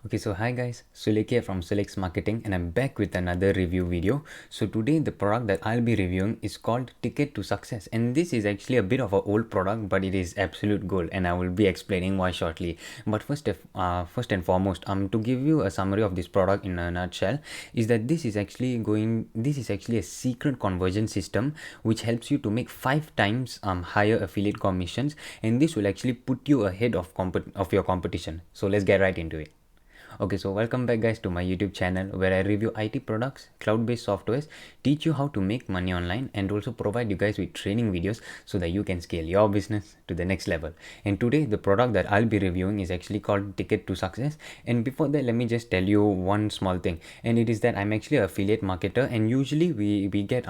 Okay, so hi guys, Sulek here from Sulek's Marketing and I'm back with another review video. So today the product that I'll be reviewing is called Ticket to Success, and this is actually a bit of an old product, but it is absolute gold, and I will be explaining why shortly. But first and foremost, to give you a summary of this product in a nutshell, is that this is actually a secret conversion system which helps you to make 5 times higher affiliate commissions, and this will actually put you ahead of your competition. So let's get right into it. Okay, so welcome back guys to my YouTube channel where I review IT products, cloud-based softwares, teach you how to make money online, and also provide you guys with training videos so that you can scale your business to the next level. And today the product that I'll be reviewing is actually called Ticket to Success. And before that, let me just tell you one small thing, and it is that I'm actually an affiliate marketer, and usually we get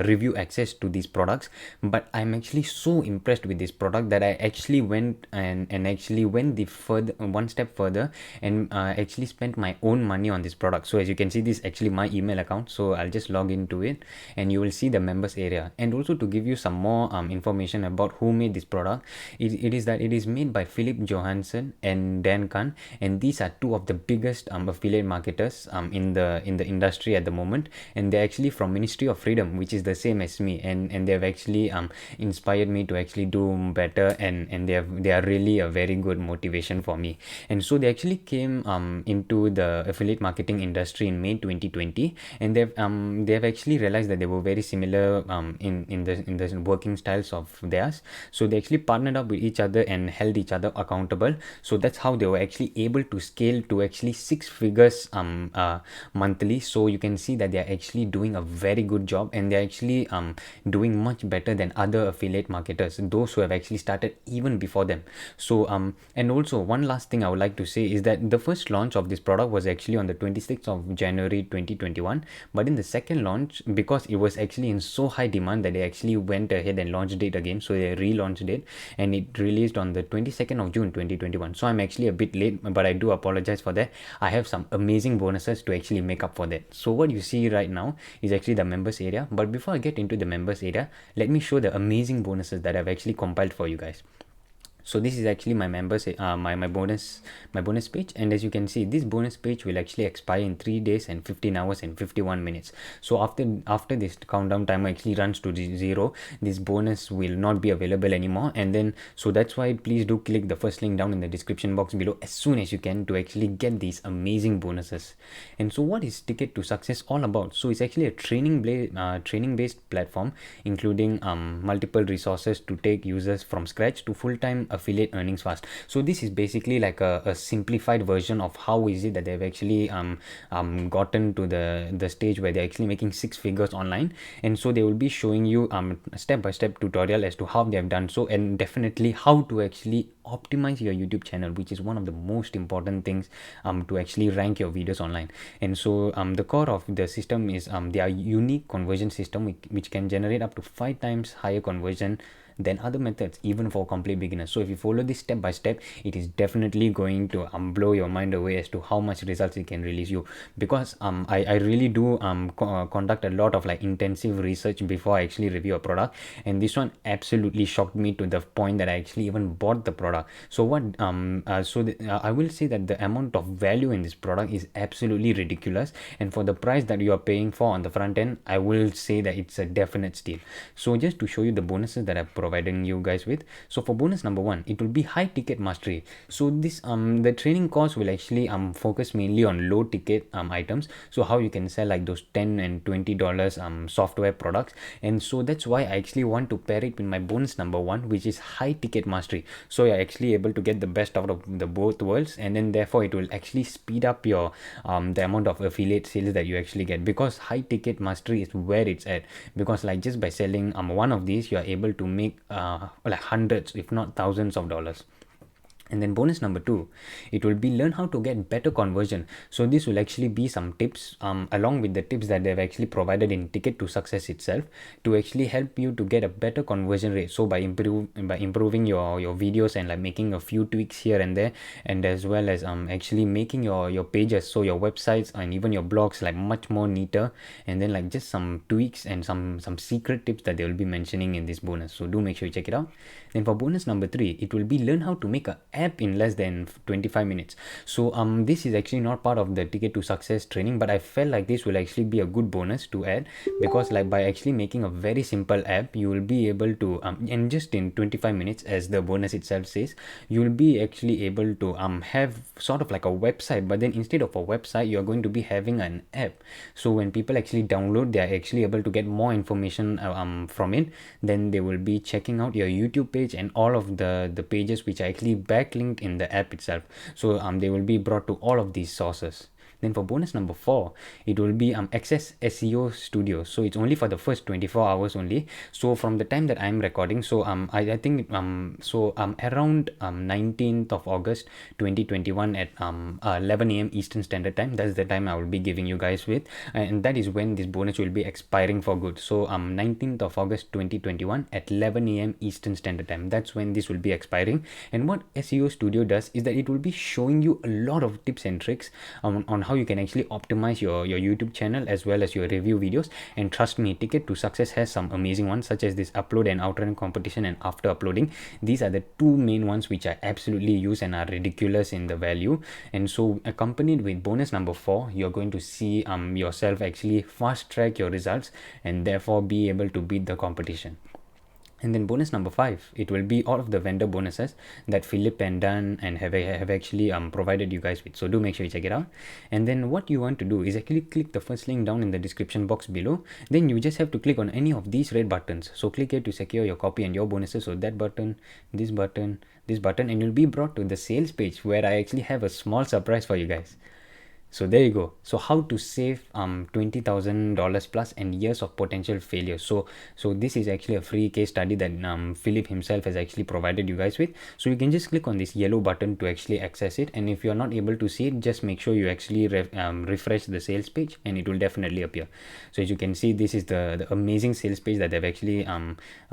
review access to these products, but I'm actually so impressed with this product that I actually went and actually went the further one step further and actually spent my own money on this product. So as you can see, this is actually my email account, so I'll just log into it and you will see the members area. And also to give you some more information about who made this product, it is made by Philip Johansson and Dan Khan, and these are two of the biggest affiliate marketers in the industry at the moment, and they're actually from Ministry of Freedom, which is the same as me, and they've actually inspired me to actually do better, and they are really a very good motivation for me. And so they actually came into the affiliate marketing industry in May 2020, and they've actually realized that they were very similar in the working styles of theirs. So they actually partnered up with each other and held each other accountable. So that's how they were actually able to scale to actually 6 figures monthly. So you can see that they're actually doing a very good job, and they're actually doing much better than other affiliate marketers, those who have actually started even before them. So and also one last thing I would like to say is that the first launch of this product was actually on the 26th of January 2021, but in the second launch, because it was actually in so high demand, that they actually went ahead and launched it again. So they relaunched it and it released on the 22nd of June 2021. So I'm actually a bit late, but I do apologize for that. I have some amazing bonuses to actually make up for that. So what you see right now is actually the members area, but before I get into the members area, let me show the amazing bonuses that I've actually compiled for you guys. So this is actually my members my bonus page, and as you can see, this bonus page will actually expire in 3 days and 15 hours and 51 minutes. So after this countdown timer actually runs to 0, this bonus will not be available anymore. And then, so that's why please do click the first link down in the description box below as soon as you can to actually get these amazing bonuses. And so what is Ticket to Success all about? So it's actually a training based platform, including multiple resources to take users from scratch to full-time affiliate earnings fast. So this is basically like a simplified version of how is it that they've actually gotten to the stage where they're actually making 6 figures online. And so they will be showing you step-by-step tutorial as to how they have done so, and definitely how to actually optimize your YouTube channel, which is one of the most important things to actually rank your videos online. And so the core of the system is their unique conversion system, which can generate up to 5 times higher conversion than other methods, even for complete beginners. So if you follow this step by step, it is definitely going to blow your mind away as to how much results it can release you. Because I really do conduct a lot of like intensive research before I actually review a product, and this one absolutely shocked me to the point that I actually even bought the product. So what I will say that the amount of value in this product is absolutely ridiculous, and for the price that you are paying for on the front end, I will say that it's a definite steal. So just to show you the bonuses that I've providing you guys with. So for bonus number 1, it will be high ticket mastery. So this the training course will actually focus mainly on low ticket items. So how you can sell like those $10 and $20 software products. And so that's why I actually want to pair it with my bonus number 1, which is high ticket mastery. So you're actually able to get the best out of the both worlds, and then therefore it will actually speed up your the amount of affiliate sales that you actually get, because high ticket mastery is where it's at. Because like just by selling one of these, you are able to make like hundreds if not thousands of dollars. And then bonus number 2, it will be learn how to get better conversion. So this will actually be some tips along with the tips that they've actually provided in Ticket to Success itself, to actually help you to get a better conversion rate. So by improving your videos and like making a few tweaks here and there, and as well as actually making your pages, so your websites and even your blogs, like much more neater, and then like just some tweaks and some secret tips that they will be mentioning in this bonus. So do make sure you check it out. Then for bonus number 3, it will be learn how to make a app in less than 25 minutes. So this is actually not part of the Ticket to Success training, but I felt like this will actually be a good bonus to add, because like by actually making a very simple app, you will be able to and just in 25 minutes, as the bonus itself says, you will be actually able to have sort of like a website, but then instead of a website, you are going to be having an app. So when people actually download, they are actually able to get more information from it. Then they will be checking out your YouTube page and all of the pages which are actually backlinked in the app itself. So they will be brought to all of these sources. Then for bonus number 4, it will be Access SEO Studio. So it's only for the first 24 hours only. So from the time that I'm recording, so I think around 19th of August 2021 at 11 a.m. Eastern Standard Time. That's the time I will be giving you guys with, and that is when this bonus will be expiring for good. So 19th of August 2021 at 11 a.m. Eastern Standard Time. That's when this will be expiring. And what SEO Studio does is that it will be showing you a lot of tips and tricks on how you can actually optimize your YouTube channel as well as your review videos. And trust me, Ticket to Success has some amazing ones, such as this upload and outrun competition and after uploading. These are the two main ones which I absolutely use and are ridiculous in the value. And so accompanied with bonus number 4, you're going to see yourself actually fast track your results and therefore be able to beat the competition. And then bonus number 5, it will be all of the vendor bonuses that Philip and Dan and have actually provided you guys with. So do make sure you check it out. And then what you want to do is actually click the first link down in the description box below. Then you just have to click on any of these red buttons. So click here to secure your copy and your bonuses. So that button, this button, this button, and you'll be brought to the sales page where I actually have a small surprise for you guys. So there you go. So how to save $20,000 plus and years of potential failure. So this is actually a free case study that Philip himself has actually provided you guys with. So you can just click on this yellow button to actually access it, and if you're not able to see it, just make sure you actually refresh the sales page and it will definitely appear. So as you can see, this is the amazing sales page that they've actually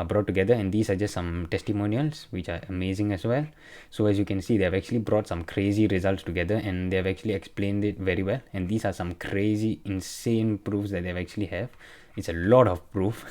brought together, and these are just some testimonials which are amazing as well. So as you can see, they've actually brought some crazy results together and they've actually explained it very well, and these are some crazy insane proofs that they actually have. It's a lot of proof,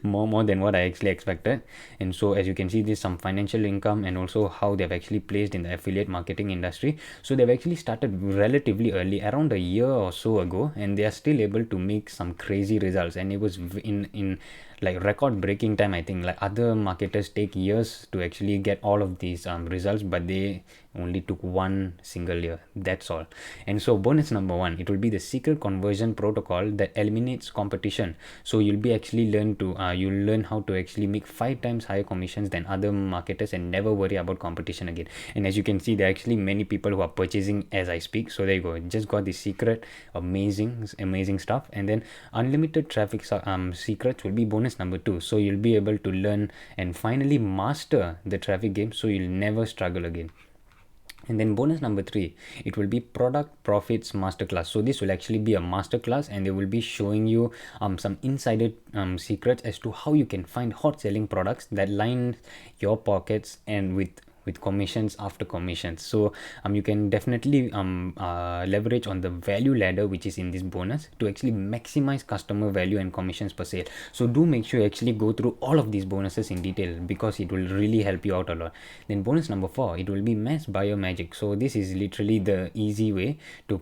more than what I actually expected. And so as you can see, there's some financial income and also how they've actually placed in the affiliate marketing industry. So they've actually started relatively early, around a year or so ago, and they are still able to make some crazy results. And it was in like record breaking time. I think like other marketers take years to actually get all of these results, but they only took 1 single year. That's all. And so bonus number 1, it will be the secret conversion protocol that eliminates competition. So you'll be actually you'll learn how to actually make 5 times higher commissions than other marketers and never worry about competition again. And as you can see, there are actually many people who are purchasing as I speak. So there you go, just got the secret. Amazing stuff. And then unlimited traffic secrets will be bonus number 2. So you'll be able to learn and finally master the traffic game, so you'll never struggle again. And then bonus number 3, it will be product profits masterclass. So this will actually be a masterclass, and they will be showing you some insider secrets as to how you can find hot selling products that line your pockets and with commissions after commissions. So you can definitely leverage on the value ladder which is in this bonus to actually maximize customer value and commissions per sale. So do make sure you actually go through all of these bonuses in detail, because it will really help you out a lot. Then bonus number 4, it will be mass buyer magic. So this is literally the easy way to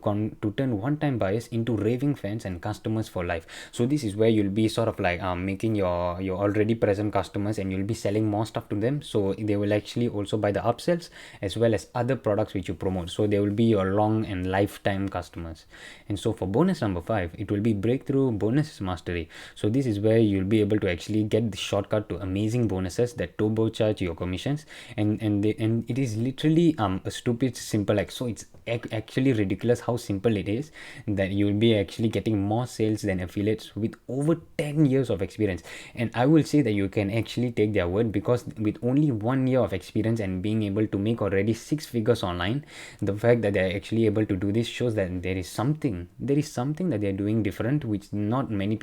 turn one-time buyers into raving fans and customers for life. So this is where you'll be sort of like making your already present customers, and you'll be selling more stuff to them, so they will actually also buy the upsells as well as other products which you promote. So they will be your long and lifetime customers. And so for bonus number 5, it will be breakthrough bonus mastery. So this is where you'll be able to actually get the shortcut to amazing bonuses that turbocharge your commissions, and it is literally a stupid simple, like, so it's actually ridiculous how simple it is, that you'll be actually getting more sales than affiliates with over 10 years of experience. And I will say that you can actually take their word, because with only 1 year of experience and being able to make already 6 figures online, the fact that they're actually able to do this shows that there is something that they're doing different, which not many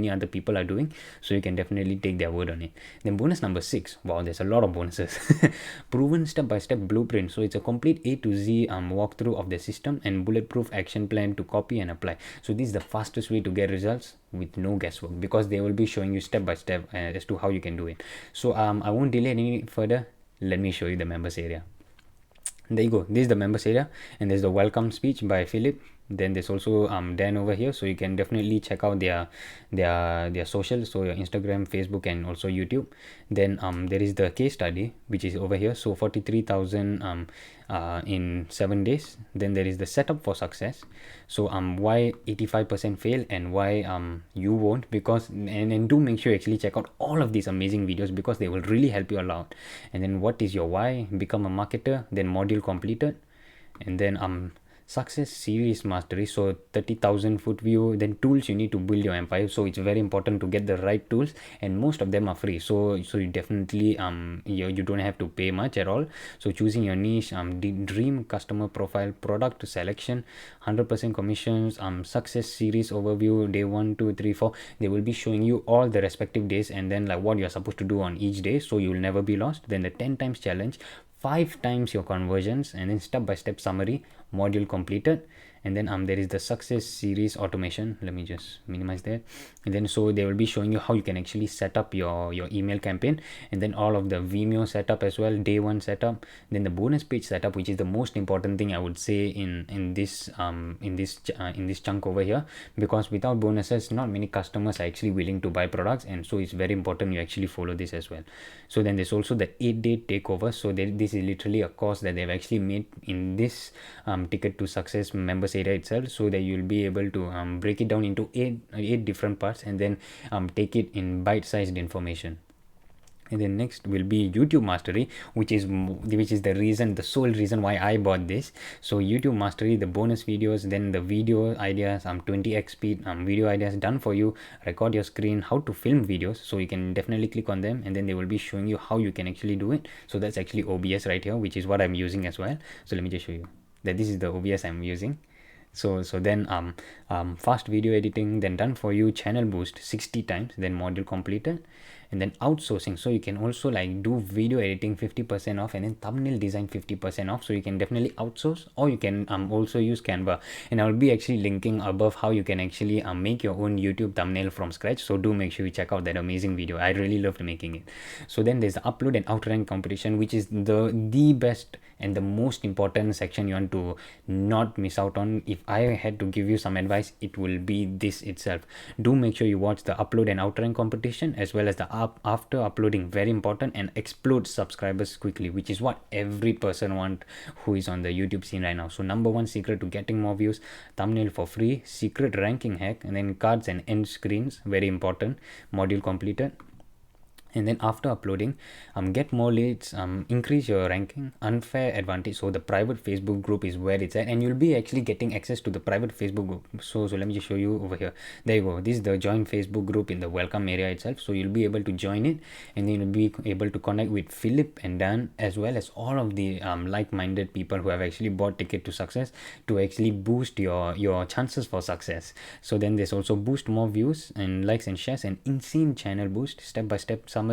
other people are doing. So you can definitely take their word on it. Then bonus number 6, wow, there's a lot of bonuses. Proven step-by-step blueprint. So it's a complete A to Z walkthrough of the system and bulletproof action plan to copy and apply. So this is the fastest way to get results with no guesswork, because they will be showing you step by step as to how you can do it. So I won't delay any further. Let me show you the members area. There you go. This is the members area, and there's the welcome speech by Philip. Then there's also Dan over here, so you can definitely check out their socials, so your Instagram, Facebook, and also YouTube. Then there is the case study, which is over here. So 43,000 in 7 days. Then there is the setup for success. So why 85% fail and why you won't, because and do make sure you actually check out all of these amazing videos, because they will really help you a lot. And then what is your why, become a marketer, then module completed, and then success series mastery, so 30,000 foot view, then tools you need to build your empire. So it's very important to get the right tools, and most of them are free, so you definitely you don't have to pay much at all. So choosing your niche, the dream customer profile, product selection, 100% commissions, success series overview, day 1 2 3 4. They will be showing you all the respective days, and then like what you're supposed to do on each day, so you'll never be lost. Then the 10 times challenge, 5 times your conversions, and then step-by-step summary, module completed. And then there is the success series automation. Let me just minimize that. And then so they will be showing you how you can actually set up your email campaign, and then all of the Vimeo setup as well, day 1 setup. Then the bonus page setup, which is the most important thing I would say in this chunk over here, because without bonuses not many customers are actually willing to buy products, and so it's very important you actually follow this as well. So then there's also the 8-day takeover. So this is literally a course that they've actually made in this ticket to success members area itself, so that you'll be able to break it down into eight different parts, and then take it in bite-sized information. And then next will be YouTube mastery, which is the sole reason why I bought this. So YouTube mastery, the bonus videos, then the video ideas, 20x speed video ideas done for you, record your screen, how to film videos. So you can definitely click on them, and then they will be showing you how you can actually do it. So that's actually OBS right here, which is what I'm using as well. So let me just show you that this is the OBS I'm using. So then fast video editing, then done for you, channel boost 60 times, then module completed. And then outsourcing, so you can also like do video editing 50% off, and then thumbnail design 50% off. So you can definitely outsource, or you can also use Canva, and I'll be actually linking above how you can actually make your own YouTube thumbnail from scratch. So do make sure you check out that amazing video. I really loved making it. So then there's the upload and outrank competition, which is the best and the most important section you want to not miss out on. If I had to give you some advice, it will be this itself. Do make sure you watch the upload and outrank competition, as well as the after uploading, very important, and explode subscribers quickly, which is what every person want who is on the YouTube scene right now. So number 1 secret to getting more views, thumbnail for free, secret ranking hack, and then cards and end screens, very important, module completed. And then after uploading, get more leads, increase your ranking, unfair advantage. So the private Facebook group is where it's at, and you'll be actually getting access to the private Facebook group. So let me just show you over here. There you go. This is the join Facebook group in the welcome area itself. So you'll be able to join it, and then you'll be able to connect with Philip and Dan, as well as all of the like-minded people who have actually bought Ticket to Success, to actually boost your chances for success. So then there's also boost more views and likes and shares, and insane channel boost, step-by-step summary,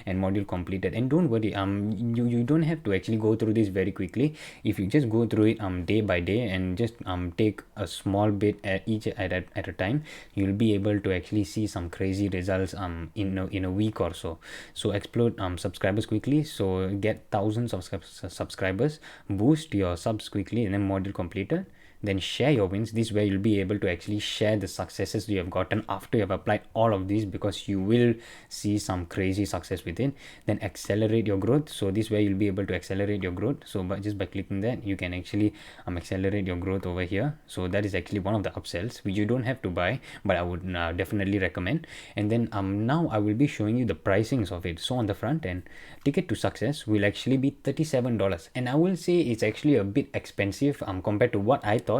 and module completed. And don't worry, you don't have to actually go through this very quickly. If you just go through it day by day, and just take a small bit at a time, you'll be able to actually see some crazy results in a week or so. So explode subscribers quickly, so get thousands of subscribers, boost your subs quickly, and then module completed. Then share your wins. This way you'll be able to actually share the successes you have gotten after you have applied all of these, because you will see some crazy success within. Then accelerate your growth. So this way you'll be able to accelerate your growth. So just by clicking that, you can actually accelerate your growth over here. So that is actually one of the upsells which you don't have to buy, but I would definitely recommend. And then now I will be showing you the pricings of it. So on the front end, Ticket to Success will actually be $37, and I will say it's actually a bit expensive compared to what I thought.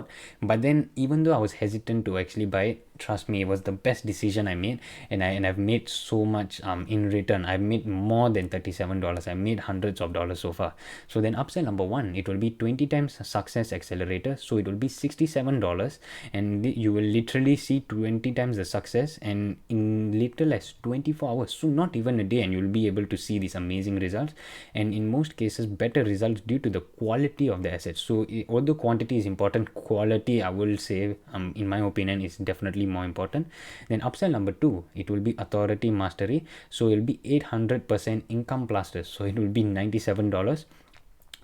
But then, even though I was hesitant to actually buy it, trust me, it was the best decision I made, and I've made so much in return. I've made more than $37. I made hundreds of dollars so far. So then upsell number 1, it will be 20 times success accelerator. So it will be $67, and you will literally see 20 times the success, and in little as 24 hours, so not even a day, and you'll be able to see these amazing results, and in most cases better results due to the quality of the assets. So although quantity is important, quality, I will say, in my opinion, is definitely more important. Then upsell number 2, it will be authority mastery. So it will be 800% income plasters. So it will be $97.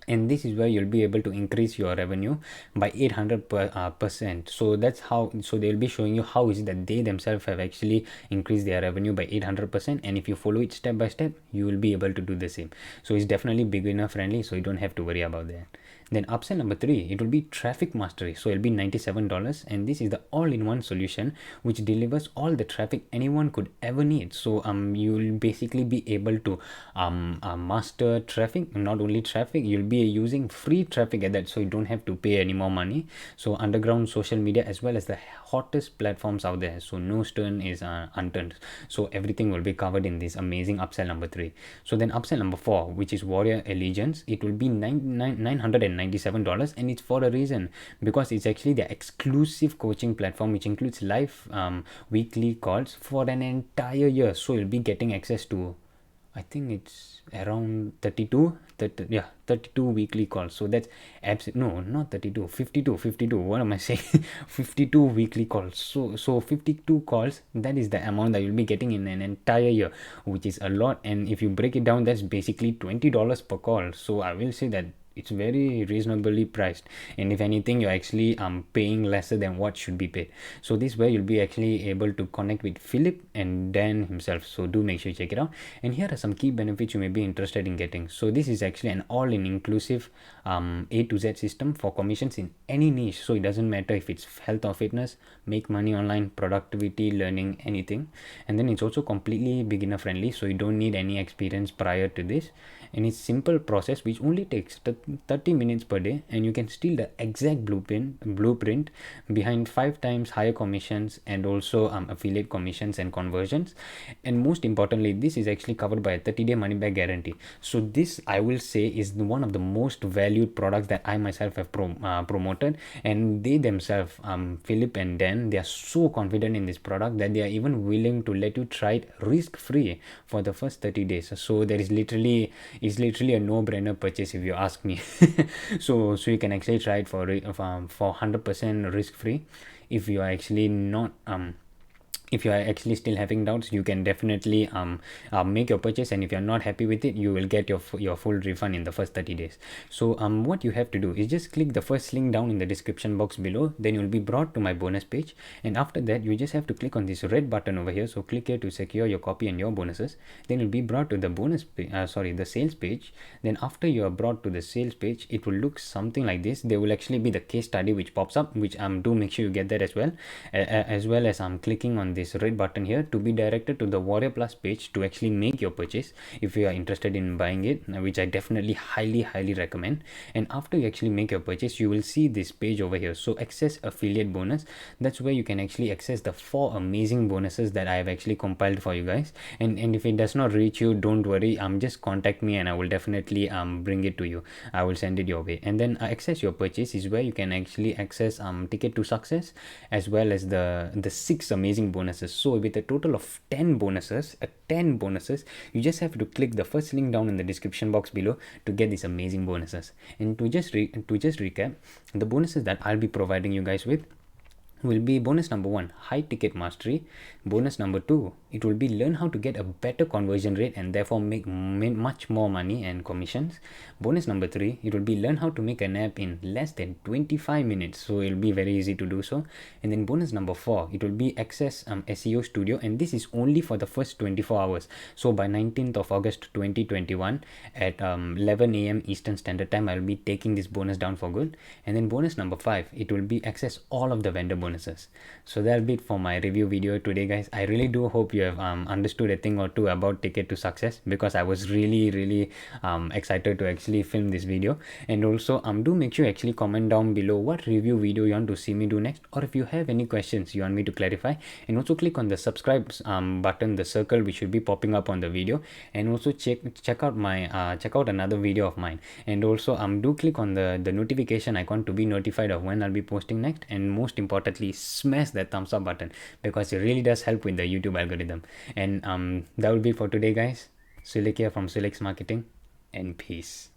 And this is where you'll be able to increase your revenue by 800%. So that's how, so they'll be showing you how is it that they themselves have actually increased their revenue by 800%. And if you follow it step by step, you will be able to do the same. So it's definitely beginner friendly, so you don't have to worry about that. Then upsell number 3, it will be traffic mastery. So it'll be $97, and this is the all-in-one solution which delivers all the traffic anyone could ever need. So you'll basically be able to master traffic. Not only traffic, you'll be using free traffic at that, so you don't have to pay any more money. So underground social media as well as the hottest platforms out there. So no stone is unturned. So everything will be covered in this amazing upsell number 3. So then upsell number 4, which is Warrior Allegiance, it will be $997, and it's for a reason, because it's actually the exclusive coaching platform which includes live weekly calls for an entire year. So you'll be getting access to, I think it's around 32 weekly calls. So that's no, not 32, 52, what am I saying? 52 weekly calls. So 52 calls, that is the amount that you'll be getting in an entire year, which is a lot. And if you break it down, that's basically $20 per call. So I will say that it's very reasonably priced, and if anything, you're actually paying lesser than what should be paid. So this way you'll be actually able to connect with Philip and Dan himself. So do make sure you check it out. And here are some key benefits you may be interested in getting. So this is actually an all-in inclusive A to Z system for commissions in any niche. So it doesn't matter if it's health or fitness, make money online, productivity, learning, anything. And then it's also completely beginner friendly, so you don't need any experience prior to this. And it's simple process which only takes 30 minutes per day, and you can steal the exact blueprint behind 5 times higher commissions, and also affiliate commissions and conversions. And most importantly, this is actually covered by a 30-day money back guarantee. So this, I will say, is one of the most valued products that I myself have promoted, and they themselves, Philip and Dan, they are so confident in this product that they are even willing to let you try it risk free for the first 30 days. So there is literally a no-brainer purchase if you ask me. so you can actually try it for 100% risk free. If you are actually not if you are actually still having doubts, you can definitely make your purchase, and if you're not happy with it, you will get your full refund in the first 30 days. So what you have to do is just click the first link down in the description box below, then you'll be brought to my bonus page, and after that you just have to click on this red button over here. So click here to secure your copy and your bonuses. Then you'll be brought to the the sales page. Then after you are brought to the sales page, it will look something like this. There will actually be the case study which pops up, which do make sure you get that as well, as I'm clicking on this red button here to be directed to the Warrior Plus page to actually make your purchase if you are interested in buying it, which I definitely highly recommend. And after you actually make your purchase, you will see this page over here. So access affiliate bonus, that's where you can actually access the 4 amazing bonuses that I have actually compiled for you guys. And if it does not reach you, don't worry, just contact me and I will definitely bring it to you. I will send it your way. And then access your purchase is where you can actually access ticket to success, as well as the 6 amazing bonuses. So with a total of 10 bonuses, you just have to click the first link down in the description box below to get these amazing bonuses. And to just recap, the bonuses that I'll be providing you guys with will be bonus number 1, high ticket mastery. Bonus number 2, it will be learn how to get a better conversion rate and therefore make much more money and commissions. Bonus number 3, it will be learn how to make an app in less than 25 minutes. So it'll be very easy to do so. And then bonus number 4, it will be access SEO Studio, and this is only for the first 24 hours. So by 19th of August 2021 at 11 a.m. Eastern Standard Time, I'll be taking this bonus down for good. And then bonus number 5, it will be access all of the vendor bonuses. So that'll be it for my review video today, guys. I really do hope you have understood a thing or two about Ticket to Success, because I was really excited to actually film this video. And also do make sure you actually comment down below what review video you want to see me do next, or if you have any questions you want me to clarify. And also click on the subscribe button, the circle which should be popping up on the video, and also check out my check out another video of mine. And also do click on the notification icon to be notified of when I'll be posting next. And most importantly, smash that thumbs up button, because it really does help with the YouTube algorithm. And that will be for today, guys. Sulik here from Sulik's Marketing, and peace.